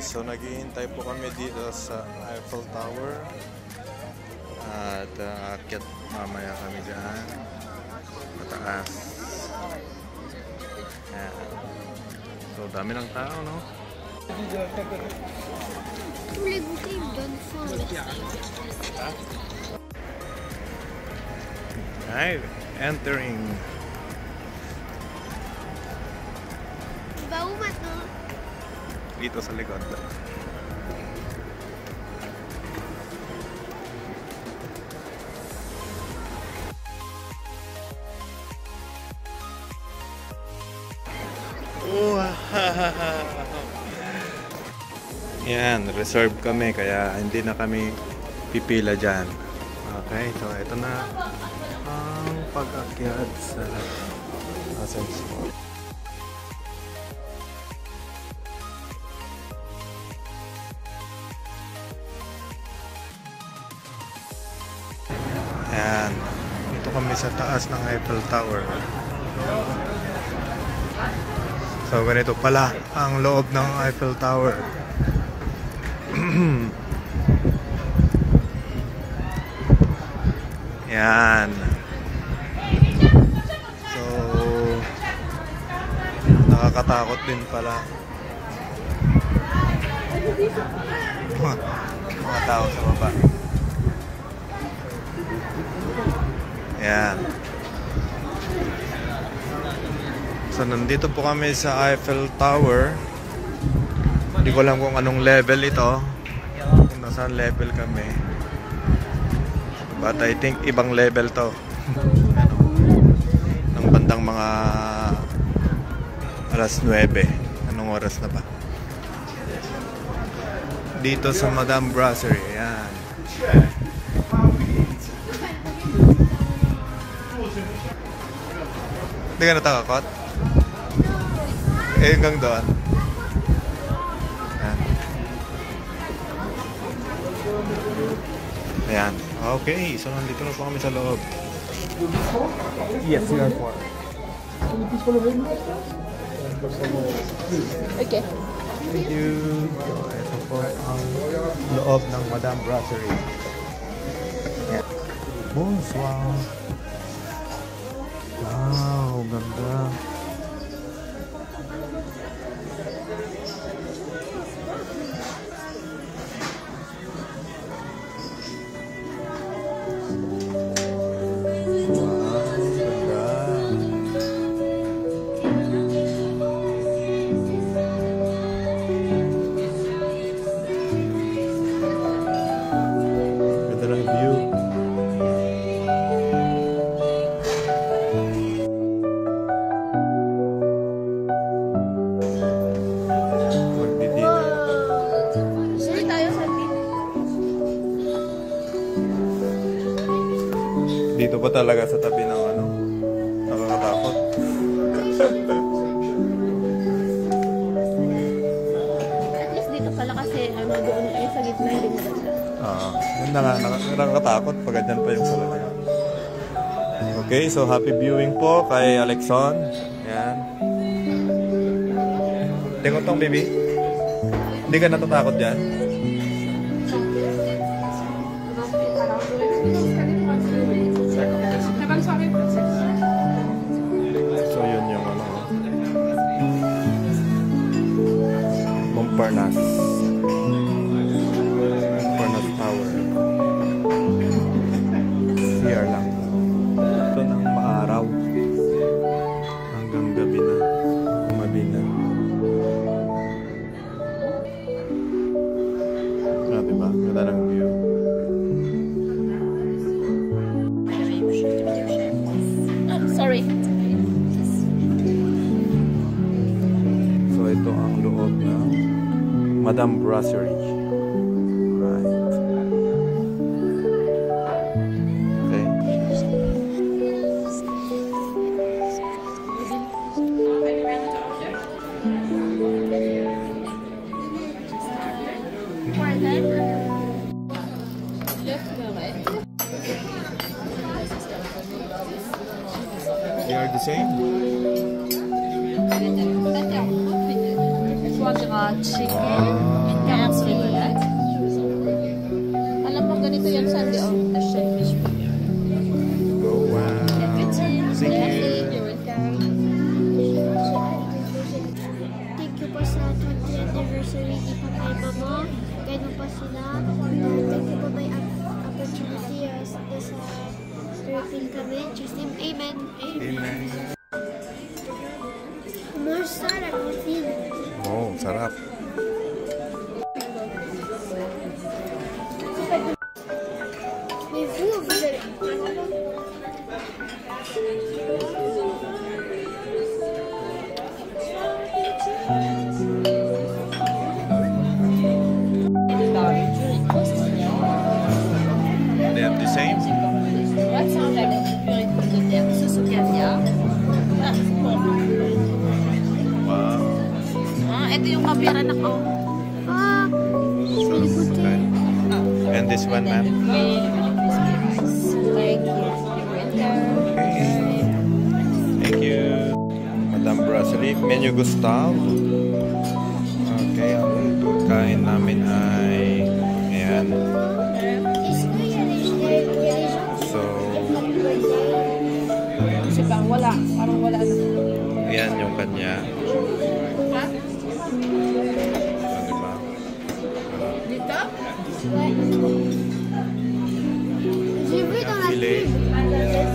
so naghihintay po kami dito sa Eiffel Tower. At aakyat mamaya kami dyan. Mataas. Ayan. So dami ng tao, no? Alright, entering. Dito sa likod. Yan, reserve kami kaya hindi na kami pipila dyan. Okay, so ito na ang pag-akyat sa Ascension. Yan, dito kami sa taas ng Eiffel Tower. So ganito pala ang loob ng Eiffel Tower. Yan. So nakakatakot din pala. Mga tao sa baba. Yan. So nandito po kami sa Eiffel Tower. Hindi ko alam kung anong level ito, kung nasaan level kami, but I think ibang level to. Ng bandang mga alas 9. Anong oras na ba? Dito sa Madame Brasserie. Ayan. Hindi ka natakakot? Eh, hanggang doon. Ayan. Okay, so nandito na po kami sa loob. Yes, we are for. Okay. Thank you. So, ito po ang loob ng Madame Brasserie. Ayan. Bonsoir. Wow, ganda. Dito pa talaga sa tabi ng ano, nakakatakot. At least dito pala kasi ano doon ay sa gitna hindi maganda. Yun na nga, nakakatakot pag ganyan pa yung sala niya. Okay, so happy viewing po kay Alexon. Yan. Tingnan tong baby. Hindi ka natatakot dyan? So yun yung ano, Montparnasse Tower. CR lang. Ito ng maaraw hanggang gabi na, umabi na. Grabe ba? Ganda ng view. Sorry. So ito ang loob ng Madame Brasserie. Right. Okay. They are the same? Foie gras, chicken. Alam mo, ganito yan, Sandy. Oh, the shellfish. Oh, wow. Thank you. Thank you po sa 20th anniversary ni Papa and Mama. Guide mo pa sila. Thank you po may opportunity sa Philippine kami. Just name, Amen. Amen. Kumusta na kusin? Oh, sarap. May food. They have the same? What sound like purée de pommes de terre? Sauce au caviar. Wow. Ito yung caviar anak ko. Ah, Okay. And this one, ma'am? Thank you. Okay. Thank you. Madam Brasserie, menu Gustav. Okay, ang kain namin ay ayan. est-ce qu'il y a des gens qui So, Kasi bang wala. Parang wala na. ayan yung kanya. Ha? So, diba? Dito? Ouais. J'ai vu dans la Filet. pub.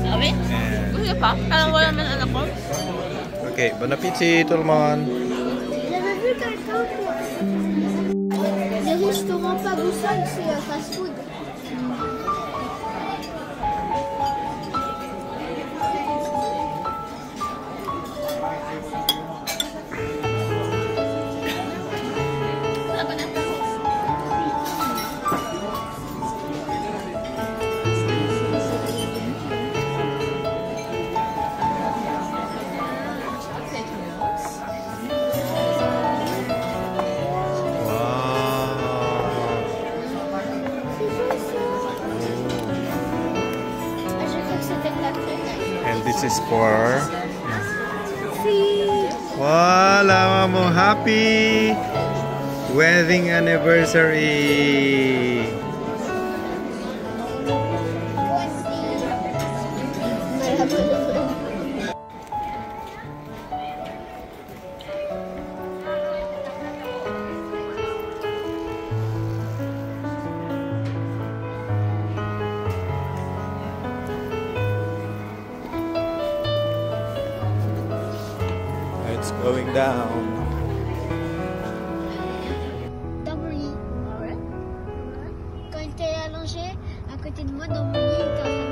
Sabi? And, Gusto pa? Parang wala man anak ko. okay, bon appétit tout le monde. J'avais vu quelqu'un pour... Les restaurants pas Boussole, c'est fast-food. Wala ba na? Wow. Ah, j'ai cru que c'était de la crème. And this is for... Si. Wala mo, happy wedding anniversary. It's going down. Dans mon lit. Quand il était allongé à côté de moi dans mon lit, il était en train